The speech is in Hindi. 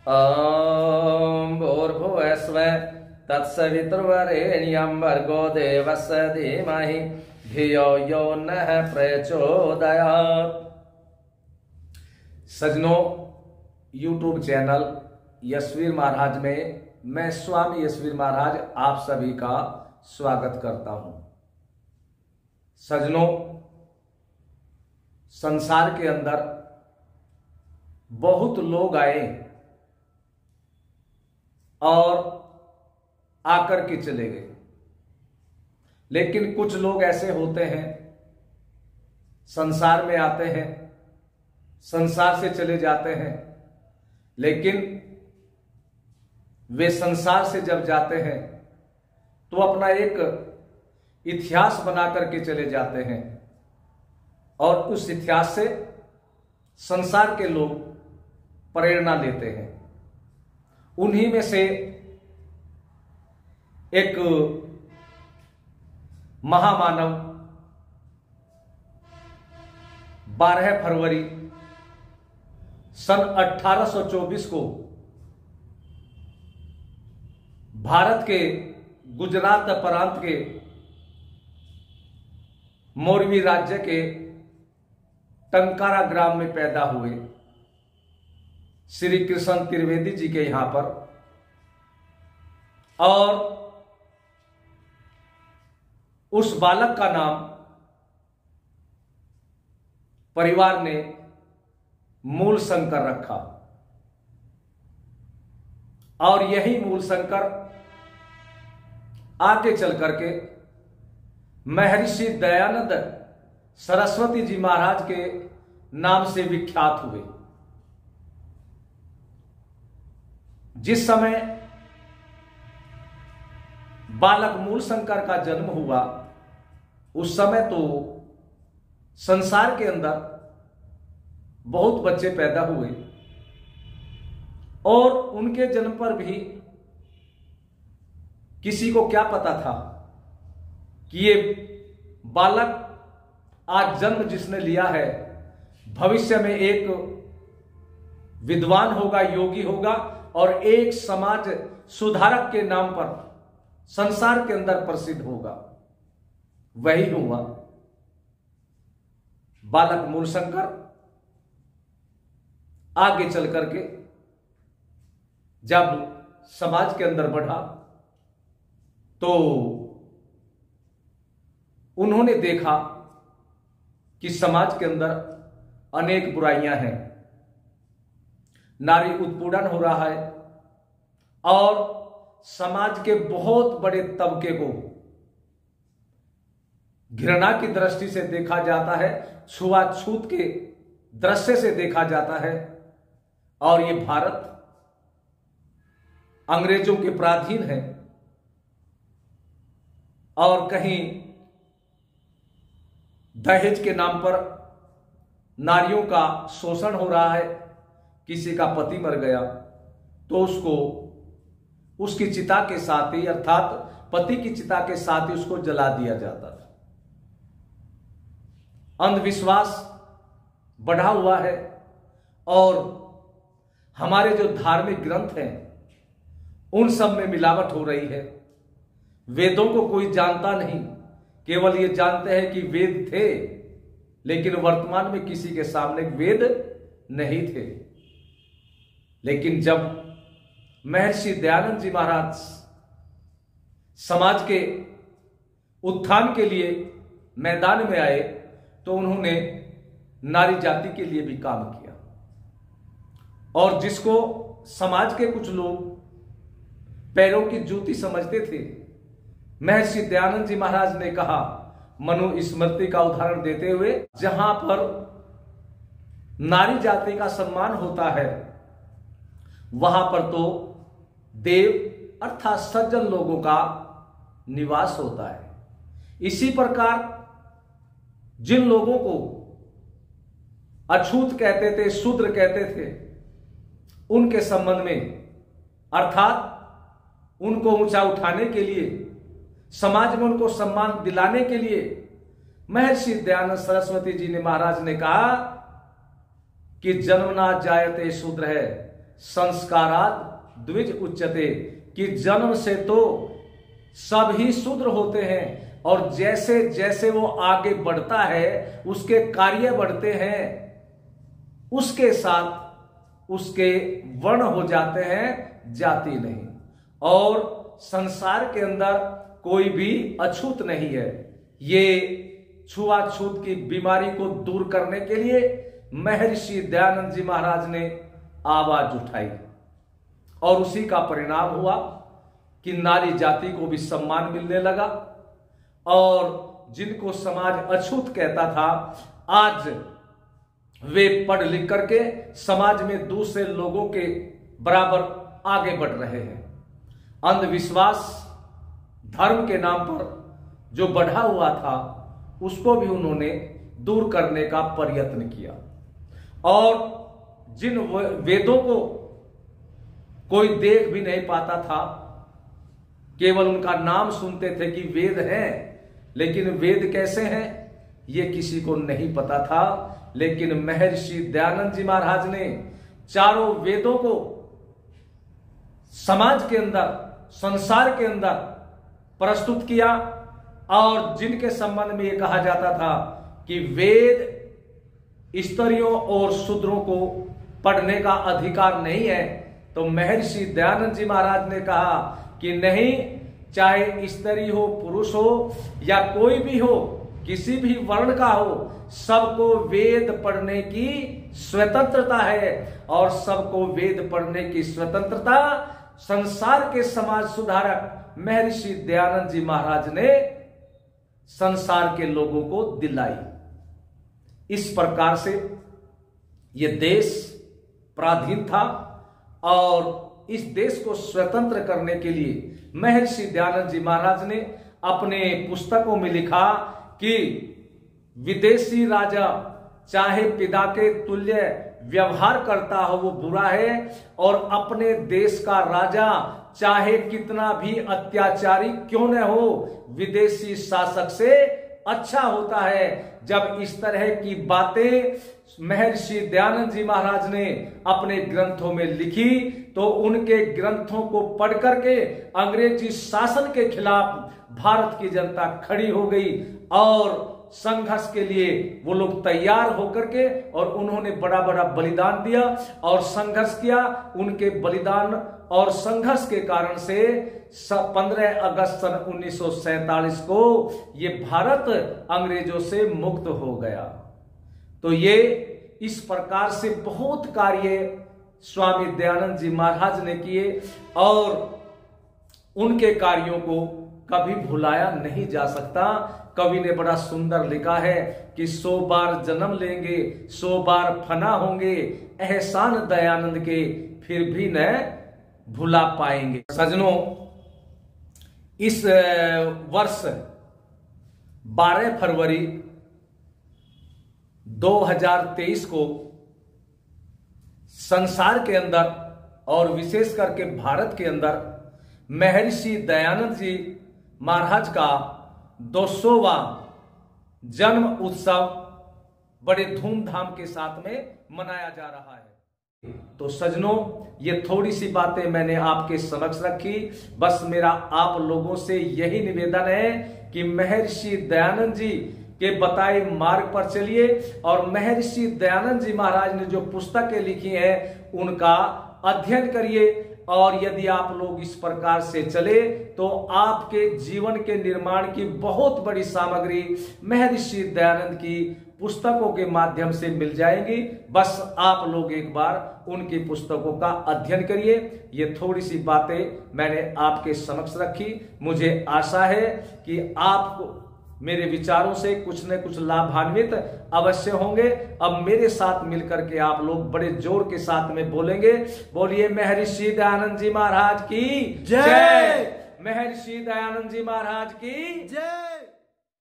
ॐ भूर्भुवस्सुः तत्सवितुर्वरेण्यं भर्गो देवस्य धीमहि धियो यो नः प्रचोदयात्। सज्जनों, यूट्यूब चैनल यशवीर महाराज में मैं स्वामी यशवीर महाराज आप सभी का स्वागत करता हूं। सज्जनों, संसार के अंदर बहुत लोग आए और आकर के चले गए, लेकिन कुछ लोग ऐसे होते हैं, संसार में आते हैं, संसार से चले जाते हैं, लेकिन वे संसार से जब जाते हैं तो अपना एक इतिहास बना करके चले जाते हैं और उस इतिहास से संसार के लोग प्रेरणा लेते हैं। उन्हीं में से एक महामानव 12 फरवरी सन 1824 को भारत के गुजरात प्रांत के मोरवी राज्य के टंकारा ग्राम में पैदा हुए श्री कृष्ण त्रिवेदी जी के यहां पर, और उस बालक का नाम परिवार ने मूल शंकर रखा। और यही मूल शंकर आगे चल करके महर्षि दयानंद सरस्वती जी महाराज के नाम से विख्यात हुए। जिस समय बालक मूल शंकर का जन्म हुआ, उस समय तो संसार के अंदर बहुत बच्चे पैदा हुए और उनके जन्म पर भी किसी को क्या पता था कि ये बालक आज जन्म जिसने लिया है भविष्य में एक विद्वान होगा, योगी होगा और एक समाज सुधारक के नाम पर संसार के अंदर प्रसिद्ध होगा। वही हुआ। बालक मूल शंकर आगे चल करके जब समाज के अंदर बढ़ा तो उन्होंने देखा कि समाज के अंदर अनेक बुराइयां हैं, नारी उत्पीड़न हो रहा है और समाज के बहुत बड़े तबके को घृणा की दृष्टि से देखा जाता है, छुआछूत के दृश्य से देखा जाता है। और ये भारत अंग्रेजों के पराधीन है और कहीं दहेज के नाम पर नारियों का शोषण हो रहा है। किसी का पति मर गया तो उसको उसकी चिता के साथ ही, अर्थात पति की चिता के साथ ही उसको जला दिया जाता था। अंधविश्वास बढ़ा हुआ है और हमारे जो धार्मिक ग्रंथ हैं उन सब में मिलावट हो रही है। वेदों को कोई जानता नहीं, केवल ये जानते हैं कि वेद थे, लेकिन वर्तमान में किसी के सामने वेद नहीं थे। लेकिन जब महर्षि दयानंद जी महाराज समाज के उत्थान के लिए मैदान में आए तो उन्होंने नारी जाति के लिए भी काम किया। और जिसको समाज के कुछ लोग पैरों की जूती समझते थे, महर्षि दयानंद जी महाराज ने कहा, मनु स्मृति का उदाहरण देते हुए, जहां पर नारी जाति का सम्मान होता है वहां पर तो देव अर्थात सज्जन लोगों का निवास होता है। इसी प्रकार जिन लोगों को अछूत कहते थे, शूद्र कहते थे, उनके संबंध में अर्थात उनको ऊंचा उठाने के लिए, समाज में उनको सम्मान दिलाने के लिए महर्षि दयानंद सरस्वती जी ने महाराज ने कहा कि जन्मना जायते शूद्र है संस्काराद द्विज उच्यते, कि जन्म से तो सब ही शूद्र होते हैं और जैसे जैसे वो आगे बढ़ता है उसके कार्य बढ़ते हैं, उसके साथ उसके वर्ण हो जाते हैं, जाति नहीं। और संसार के अंदर कोई भी अछूत नहीं है। ये छुआछूत की बीमारी को दूर करने के लिए महर्षि दयानंद जी महाराज ने आवाज उठाई और उसी का परिणाम हुआ कि नारी जाति को भी सम्मान मिलने लगा और जिनको समाज अछूत कहता था, आज वे पढ़ लिख करके समाज में दूसरे लोगों के बराबर आगे बढ़ रहे हैं। अंधविश्वास धर्म के नाम पर जो बढ़ा हुआ था उसको भी उन्होंने दूर करने का प्रयत्न किया और जिन वेदों को कोई देख भी नहीं पाता था, केवल उनका नाम सुनते थे कि वेद हैं, लेकिन वेद कैसे हैं ये किसी को नहीं पता था। लेकिन महर्षि दयानंद जी महाराज ने चारों वेदों को समाज के अंदर, संसार के अंदर प्रस्तुत किया और जिनके संबंध में यह कहा जाता था कि वेद स्त्रियों और शूद्रों को पढ़ने का अधिकार नहीं है, तो महर्षि दयानंद जी महाराज ने कहा कि नहीं, चाहे स्त्री हो, पुरुष हो या कोई भी हो, किसी भी वर्ण का हो, सबको वेद पढ़ने की स्वतंत्रता है और सबको वेद पढ़ने की स्वतंत्रता संसार के समाज सुधारक महर्षि दयानंद जी महाराज ने संसार के लोगों को दिलाई। इस प्रकार से यह देश पराधीन था और इस देश को स्वतंत्र करने के लिए महर्षि दयानंद जी महाराज ने अपने पुस्तकों में लिखा कि विदेशी राजा चाहे पिता के तुल्य व्यवहार करता हो वो बुरा है और अपने देश का राजा चाहे कितना भी अत्याचारी क्यों न हो, विदेशी शासक से अच्छा होता है। जब इस तरह की बातें महर्षि दयानंद जी महाराज ने अपने ग्रंथों में लिखी तो उनके ग्रंथों को पढ़ करके अंग्रेजी शासन के खिलाफ भारत की जनता खड़ी हो गई और संघर्ष के लिए वो लोग तैयार होकर के, और उन्होंने बड़ा बड़ा बलिदान दिया और संघर्ष किया। उनके बलिदान और संघर्ष के कारण से 15 अगस्त सन 1947 को ये भारत अंग्रेजों से मुक्त हो गया। तो ये इस प्रकार से बहुत कार्य स्वामी दयानंद जी महाराज ने किए और उनके कार्यों को कभी भुलाया नहीं जा सकता। कवि ने बड़ा सुंदर लिखा है कि 100 बार जन्म लेंगे 100 बार फना होंगे, एहसान दयानंद के फिर भी न भुला पाएंगे। सजनों, इस वर्ष 12 फरवरी 2023 को संसार के अंदर और विशेष करके भारत के अंदर महर्षि दयानंद जी महाराज का 200वां जन्म उत्सव बड़े धूमधाम के साथ में मनाया जा रहा है। तो सजनों, ये थोड़ी सी बातें मैंने आपके समक्ष रखी। बस मेरा आप लोगों से यही निवेदन है कि महर्षि दयानंद जी के बताए मार्ग पर चलिए और महर्षि दयानंद जी महाराज ने जो पुस्तकें लिखी हैं उनका अध्ययन करिए। और यदि आप लोग इस प्रकार से चले तो आपके जीवन के निर्माण की बहुत बड़ी सामग्री महर्षि दयानंद की पुस्तकों के माध्यम से मिल जाएगी। बस आप लोग एक बार उनकी पुस्तकों का अध्ययन करिए। ये थोड़ी सी बातें मैंने आपके समक्ष रखी। मुझे आशा है कि आपको मेरे विचारों से कुछ न कुछ लाभान्वित अवश्य होंगे। अब मेरे साथ मिलकर के आप लोग बड़े जोर के साथ में बोलेंगे, बोलिए महर्षि दयानंद जी महाराज की जय, महर्षि दयानंद जी महाराज की जय।